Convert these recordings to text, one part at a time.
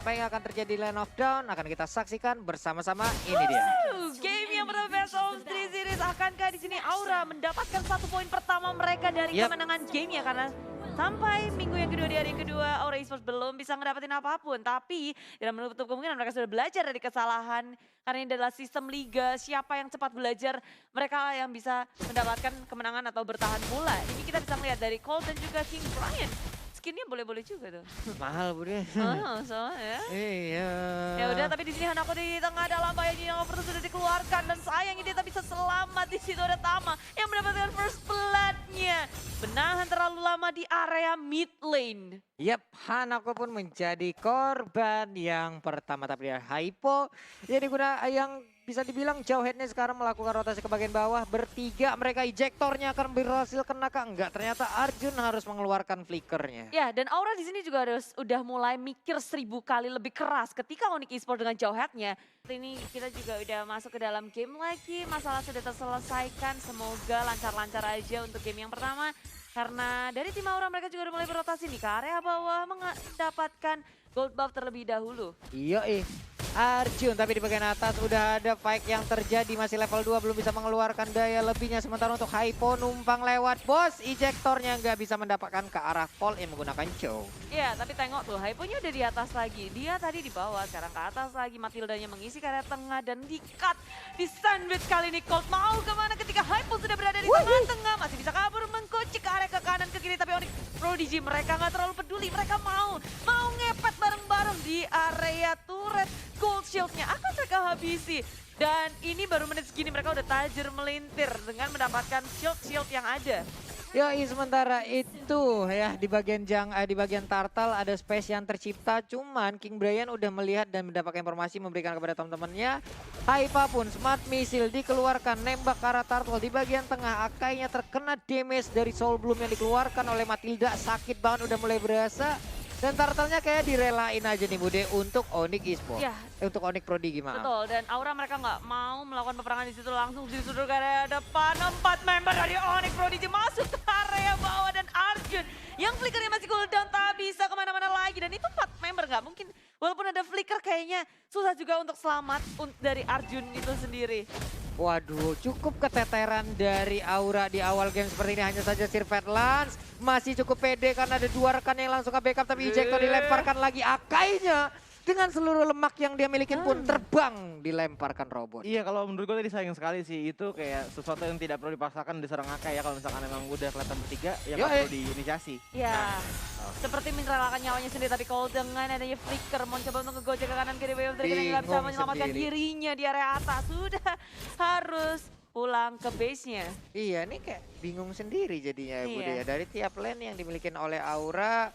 Apa yang akan terjadi di Land of Dawn akan kita saksikan bersama-sama. Ini dia. Game yang pertama Best of 3 Series. Akankah di sini Aura mendapatkan 1 poin pertama mereka dari kemenangan gamenya? Karena sampai minggu yang kedua di hari kedua Aura Esports belum bisa ngedapetin apapun. Tapi tidak menutup kemungkinan mereka sudah belajar dari kesalahan. Karena ini adalah sistem liga, siapa yang cepat belajar mereka yang bisa mendapatkan kemenangan atau bertahan pula. Ini kita bisa melihat dari Colt dan juga King Brian. Skinnya boleh-boleh juga tuh. Mahal Budi. Oh, soalnya ya. Iya. Ya udah, tapi di sini Hanako di tengah dalam bahayanya yang perlu sudah dikeluarkan dan sayang ini tak bisa selamat. Di situ ada Tama yang mendapatkan first blood-nya. Menahan terlalu lama di area mid lane. Yap, Hanako pun menjadi korban yang pertama, tapi dia hypo. Jadi yang bisa dibilang Jauheadnya sekarang melakukan rotasi ke bagian bawah. Bertiga mereka ejektornya akan berhasil kena kah? Enggak, ternyata Arjun harus mengeluarkan flickernya. Ya, dan Aura di sini juga udah mulai mikir 1000 kali lebih keras ketika Onyx Esports dengan Jauheadnya. Ini kita juga udah masuk ke dalam game lagi, masalah sudah terselesaikan, semoga lancar-lancar aja untuk game yang pertama. Karena dari tim Aura mereka juga udah mulai berotasi nih ke area bawah mendapatkan gold buff terlebih dahulu. Iya Arjun, tapi di bagian atas udah ada fight yang terjadi, masih level 2 belum bisa mengeluarkan daya lebihnya. Sementara untuk Hypo numpang lewat bos, ejektornya nggak bisa mendapatkan ke arah Paul yang menggunakan Chow. Iya, tapi tengok tuh, Hypo-nya udah di atas lagi. Dia tadi di bawah, sekarang ke atas lagi. Matildanya mengisi ke area tengah dan di-cut. Di sandwich kali ini Colt mau kemana ketika Hypo sudah berada di tengah-tengah. Masih bisa kabur mengkocik ke area ke kanan ke kiri, tapi Onyx Prodigy mereka nggak terlalu peduli. Mereka mau ngepet bareng-bareng di area turret. Gold shieldnya akan mereka habisi. Dan ini baru menit segini mereka udah tajir melintir dengan mendapatkan shield yang ada. Yoi, sementara itu ya di bagian turtle ada space yang tercipta, cuman King Brian udah melihat dan mendapatkan informasi memberikan kepada teman-temannya. Haifa pun smart missile dikeluarkan, nembak ke arah turtle di bagian tengah, Akainya terkena damage dari soul bloom yang dikeluarkan oleh Matilda, sakit banget udah mulai berasa. Dan turtle-nya kayak direlain aja nih Bude untuk Onyx Esports. Ya. Untuk Onyx Prodigy maaf. Betul, dan Aura mereka nggak mau melakukan peperangan di situ, langsung disudut ke area depan. 4 member dari Onyx Prodigy masuk ke area bawah dan Arjun yang flickernya masih cooldown tak bisa kemana-mana lagi. Dan itu 4 member nggak mungkin, walaupun ada flicker kayaknya susah juga untuk selamat dari Arjun itu sendiri. Waduh, cukup keteteran dari Aura di awal game seperti ini. Hanya saja Sirvet Lance masih cukup pede karena ada 2 rekan yang langsung ke backup. Tapi ejector dilemparkan lagi, Akainya dengan seluruh lemak yang dia miliki pun terbang dilemparkan robot. Iya, kalau menurut gue tadi sayang sekali sih, itu kayak sesuatu yang tidak perlu dipaksakan diserang Akai ya. Kalau misalkan emang udah kelihatan bertiga ya nggak perlu diinisiasi. Ya, seperti merelakan nyawanya sendiri, tapi kalau dengan adanya flicker mau coba untuk ngegojek ke kanan kiri, Way of Dragon yang nggak bisa menyelamatkan dirinya di area atas, sudah harus pulang ke base-nya. Iya, ini kayak bingung sendiri jadinya Iya. Bude ya. Dari tiap lane yang dimiliki oleh Aura,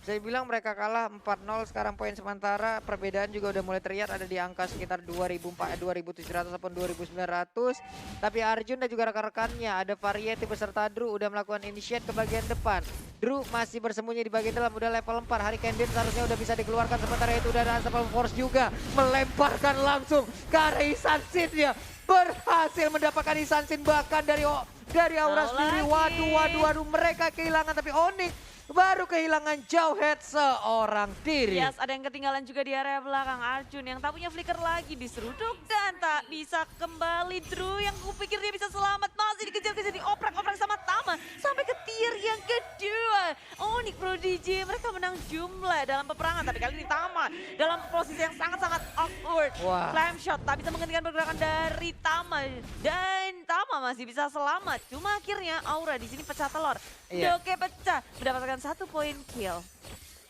saya bilang mereka kalah 4-0, sekarang poin sementara perbedaan juga udah mulai terlihat ada di angka sekitar 2.700 ataupun 2.900. Tapi Arjun dan juga rekan-rekannya ada Variety beserta Drew udah melakukan initiate ke bagian depan. Drew masih bersembunyi di bagian dalam, udah level 4. Hurricane Beam seharusnya udah bisa dikeluarkan, sementara itu udah ada Unstoppable Force juga melemparkan langsung ke arah Isansin-nya. Berhasil mendapatkan Isansin bahkan dari Aura sendiri. Waduh, mereka kehilangan, tapi Onyx baru kehilangan Jauhead seorang diri. Yes, ada yang ketinggalan juga di area belakang. Arjun yang tak punya flicker lagi diseruduk dan tak bisa kembali. Drew yang kupikir dia bisa selamat masih dikejar-kejar, dioprak-oprak sama Tama sampai ke tier yang kedua. Onyx Prodigy mereka menang jumlah dalam peperangan, tapi kali ini Tama dalam posisi yang sangat-sangat awkward. Clam shot tak bisa menghentikan pergerakan dari Tama dan Tama masih bisa selamat. Cuma akhirnya Aura di sini pecah telur. Doke pecah mendapatkan 1 poin kill.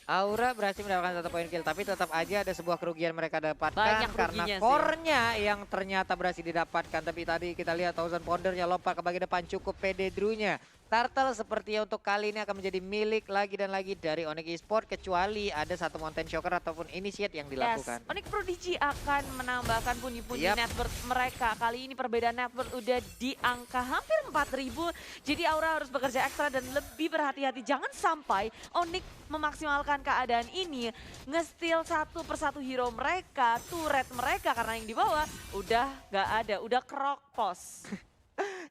Aura berhasil mendapatkan 1 poin kill, tapi tetap aja ada sebuah kerugian mereka dapatkan Banyak karena ruginya sih. core-nya yang ternyata berhasil didapatkan. Tapi tadi kita lihat Thousand Pounder-nya lompat ke bagian depan, cukup pede Drew-nya. Turtle sepertinya untuk kali ini akan menjadi milik lagi dan lagi dari Onyx Esports, kecuali ada satu Mountain Shocker ataupun initiate yang dilakukan. Yes, Onyx Prodigy akan menambahkan pundi-pundi net worth mereka. Kali ini perbedaan net worth udah di angka hampir 4.000. Jadi Aura harus bekerja ekstra dan lebih berhati-hati. Jangan sampai Onyx memaksimalkan keadaan ini, nge-steal satu persatu hero mereka, turret mereka, karena yang di bawah udah gak ada, udah krokpos.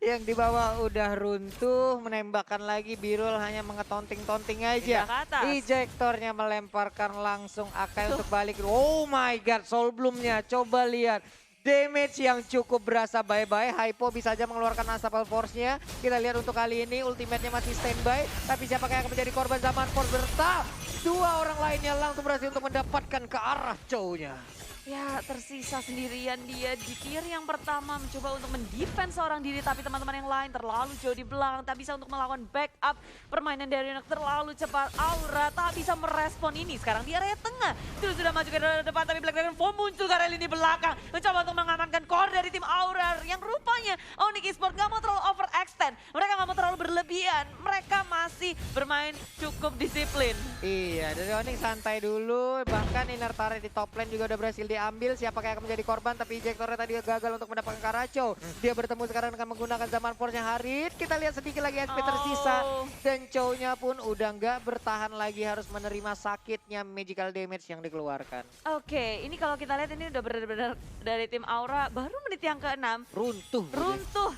Yang di bawah udah runtuh, menembakkan lagi, Birul hanya mengetonting-tonting aja. Pindah ke atas. Ejektornya melemparkan langsung Akai untuk balik. Oh my god, Soul Bloom-nya coba lihat. Damage yang cukup berasa bye-bye. Hypo bisa aja mengeluarkan Unstoppable Force-nya. Kita lihat untuk kali ini ultimate-nya masih standby. Tapi siapakah yang akan menjadi korban zaman Force bertah? Dua orang lainnya langsung berhasil untuk mendapatkan ke arah Chow-nya. Ya, tersisa sendirian dia di tier yang pertama mencoba untuk mendefense seorang diri, tapi teman-teman yang lain terlalu jauh di belakang, tak bisa untuk melakukan backup. Permainan dari Enoch terlalu cepat, Aura tak bisa merespon ini. Sekarang di area tengah, sudah maju ke depan, tapi Black Dragon Form muncul ke area lini belakang. Mencoba untuk mengamankan core dari tim Aura, yang rupanya Onyx Esports gak mau terlalu overextend. Mereka gak mau terlalu berlebihan, mereka masih bermain cukup disiplin. Iya, dari Onyx santai dulu, bahkan inner turret di top lane juga udah berhasil diambil. Siapakah yang akan menjadi korban, tapi ejektornya tadi gagal untuk mendapatkan Karacho. Dia bertemu sekarang dengan menggunakan zaman force-nya Harit. Kita lihat sedikit lagi SP tersisa. Dan Chow-nya pun udah nggak bertahan lagi, harus menerima sakitnya magical damage yang dikeluarkan. Oke, ini kalau kita lihat ini udah benar-benar dari tim Aura baru menit yang ke-6. Runtuh. Runtuh.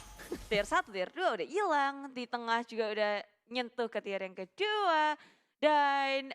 Tier 1, tier 2 udah hilang. Di tengah juga udah nyentuh ke tier yang kedua. Dan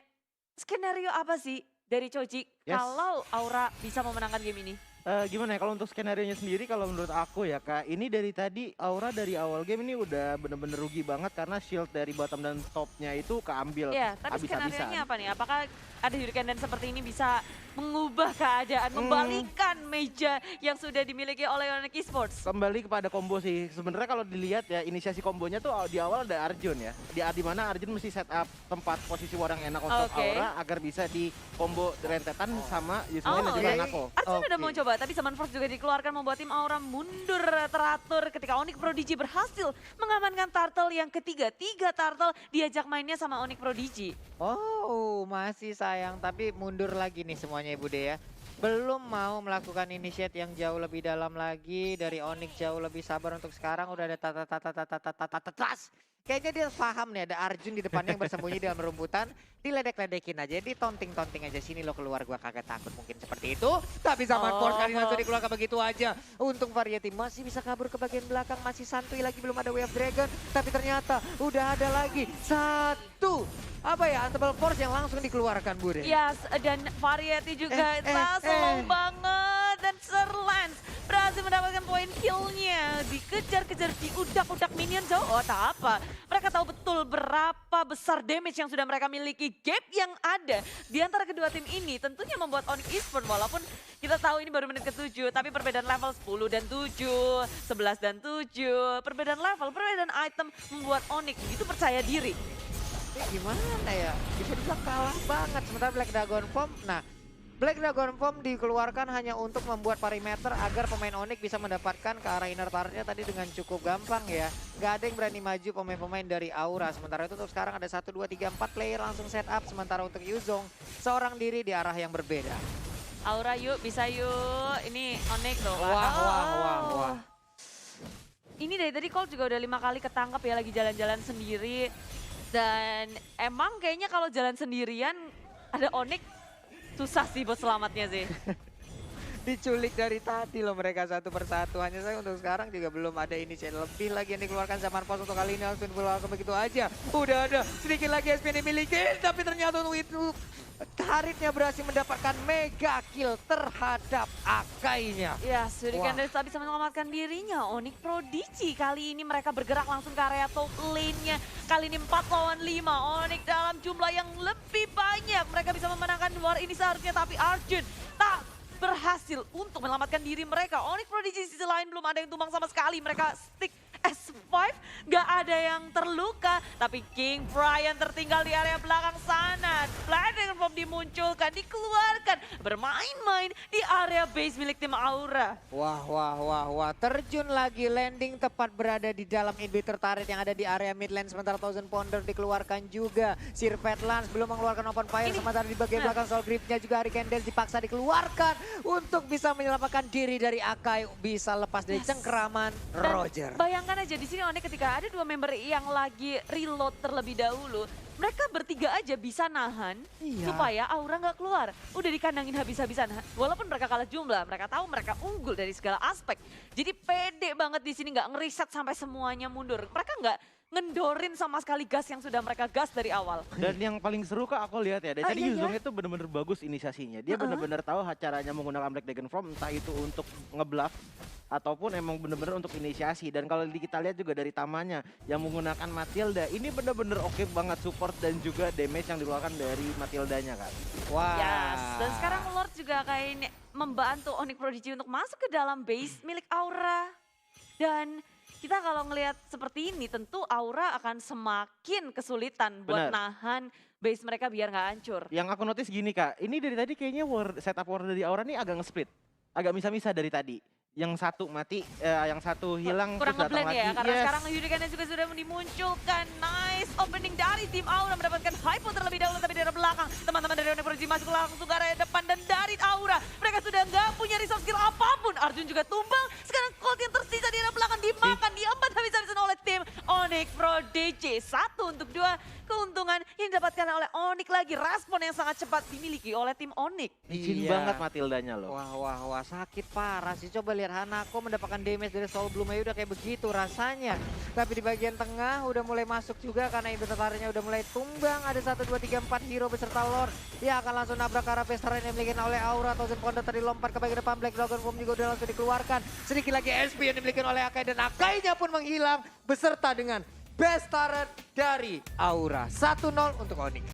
skenario apa sih dari Choji kalau Aura bisa memenangkan game ini? Gimana ya kalau untuk skenario-nya sendiri, kalau menurut aku ya Kak, ini dari tadi Aura dari awal game ini udah bener-bener rugi banget karena shield dari bottom dan topnya itu keambil Ya, tapi habis-habisan. skenario-nya apa nih? Apakah ada Hurricane dan seperti ini bisa mengubah keadaan, membalikan meja yang sudah dimiliki oleh Onyx Esports? Kembali kepada combo sih. Sebenarnya kalau dilihat ya inisiasi kombonya tuh di awal ada Arjun ya. Di mana Arjun mesti set up tempat posisi war yang enak untuk Aura agar bisa di combo rentetan sama Yusuf dan juga Nako. Arjun udah mau coba, tapi Summon Force juga dikeluarkan membuat tim Aura mundur teratur ketika Onyx Prodigy berhasil mengamankan Turtle yang ketiga. 3 Turtle diajak mainnya sama Onyx Prodigy. Oh, masih sayang, tapi mundur lagi nih semuanya Ibu De ya. Belum mau melakukan initiate yang jauh lebih dalam lagi. Dari Onyx jauh lebih sabar untuk sekarang, udah ada tas. Kayaknya dia paham nih ada Arjun di depannya yang bersembunyi dalam rumputan. Diledek-ledekin aja, ditonting-tonting aja. Sini lo keluar, gua kagak takut, mungkin seperti itu. Tapi zaman Force kali langsung dikeluarkan begitu aja. Untung Variety masih bisa kabur ke bagian belakang, masih santuy lagi, belum ada Wave Dragon. Tapi ternyata udah ada lagi satu. Apa ya, Unstoppable Force yang langsung dikeluarkan Bude. Yes, dan Variety juga slow banget. Dan Sir Lance berhasil mendapatkan poin kill-nya. Dikejar-kejar, diudak-udak minion jauh. Oh, tak apa. Mereka tahu betul berapa besar damage yang sudah mereka miliki. Gap yang ada di antara kedua tim ini tentunya membuat Onyx Esports, walaupun kita tahu ini baru menit ke-7, tapi perbedaan level 10 dan 7, 11 dan 7, perbedaan level, perbedaan item membuat Onyx begitu percaya diri. Gimana ya, bisa dibilang kalah banget. Sementara Black Dragon Form, nah Black Dragon Form dikeluarkan hanya untuk membuat perimeter agar pemain Onyx bisa mendapatkan ke arah inner turret-nya tadi dengan cukup gampang ya. Gak ada yang berani maju pemain-pemain dari Aura. Sementara itu untuk sekarang ada 1, 2, 3, 4 player langsung set up. Sementara untuk Yuzong, seorang diri di arah yang berbeda. Aura yuk, bisa yuk. Ini Onyx loh. Wah. Ini dari tadi Colt juga udah 5 kali ketangkap ya, lagi jalan-jalan sendiri. Dan emang kayaknya kalau jalan sendirian ada Onyx susah sih buat selamatnya sih. Diculik dari tadi loh mereka satu persatu. Hanya saya untuk sekarang juga belum ada inisiatif lebih lagi yang dikeluarkan zaman Force untuk kali ini langsung dikeluarkan begitu aja. Udah ada sedikit lagi SP yang dimiliki, tapi ternyata untuk itu Haritnya berhasil mendapatkan mega kill terhadap Akainya. Ya, Shuriken dari tak bisa menyelamatkan dirinya. Onyx Prodigy kali ini mereka bergerak langsung ke area top lane-nya. Kali ini 4 lawan 5. Onyx dalam jumlah yang lebih banyak. Mereka bisa memenangkan war ini seharusnya, tapi Arjun tak berhasil untuk menyelamatkan diri mereka. Onyx Prodigy di sisi lain belum ada yang tumbang sama sekali. Mereka stick S5, gak ada yang terluka. Tapi King Brian tertinggal di area belakang sana. Black Dragon Form dimunculkan, dikeluarkan. Bermain-main di area base milik tim Aura. Wah. Terjun lagi, landing tepat berada di dalam inhibitor turret yang ada di area mid lane. Sementara Thousand Pounder dikeluarkan juga. Sirvet Lance belum mengeluarkan open fire. Sementara di bagian belakang soul gripnya juga Hurricane Dance dipaksa dikeluarkan. Untuk bisa menyelamatkan diri dari Akai. Bisa lepas dari cengkeraman Roger. Bayangkan aja di sini Onyx ketika ada 2 member yang lagi reload terlebih dahulu. mereka bertiga aja bisa nahan Iya. supaya Aura nggak keluar. Udah dikandangin habis-habisan. Walaupun mereka kalah jumlah, mereka tahu mereka unggul dari segala aspek. Jadi pede banget di sini, nggak ngeriset sampai semuanya mundur. Mereka nggak ngendorin sama sekali gas yang sudah mereka gas dari awal. Dan yang paling seru Kak aku lihat ya, dari tadi iya, Yuzong itu bener-bener bagus inisiasinya. Dia bener-bener tahu caranya menggunakan Black Dragon Form, entah itu untuk ngebluff ataupun emang bener-bener untuk inisiasi. Dan kalau kita lihat juga dari Tamanya yang menggunakan Matilda, ini bener-bener oke banget support dan juga damage yang dikeluarkan dari Matildanya kan. Wah. Yes, dan sekarang Lord juga kayak ini membantu Onyx Prodigy untuk masuk ke dalam base milik Aura. Dan kita kalau ngelihat seperti ini tentu Aura akan semakin kesulitan buat Benar. nahan base mereka biar nggak hancur. Yang aku notice gini Kak, ini dari tadi kayaknya setup war dari Aura nih agak nge-split. Agak misah-misah dari tadi. Yang satu mati, yang satu hilang Kurang terus datang ngeblend lagi. ya, karena Yes. sekarang Hurricane juga sudah dimunculkan. Nice opening dari tim Aura mendapatkan hypo terlebih dahulu, tapi dari belakang teman-teman dari Onyx Prodigy masuk langsung ke area depan, dan dari Aura mereka sudah nggak punya resource skill apapun. Arjun juga tumbang, sekarang Colt yang tersisa di area belakang dimakan, diempat habis-habisan oleh tim Onyx Prodigy. 1 untuk 2 keuntungan yang didapatkan oleh Onyx lagi, respon yang sangat cepat dimiliki oleh tim Onyx. Licin Iya. banget Matildanya loh. Wah, sakit parah sih. Coba lihat Hanako mendapatkan damage dari Soul Bloom aja udah kayak begitu rasanya. Tapi di bagian tengah udah mulai masuk juga karena inventarnya udah mulai tumbang. Ada 1, 2, 3, 4 hero beserta Lord. Ya akan langsung nabrak ke arah Pestaren yang dimiliki oleh Aura. Thousand Pounder tadi lompat ke bagian depan. Black Dragon Form juga udah langsung dikeluarkan. Sedikit lagi SP yang dimiliki oleh Akai, dan Akainya pun menghilang beserta dengan Best Turret dari Aura. 1-0 untuk Onyx.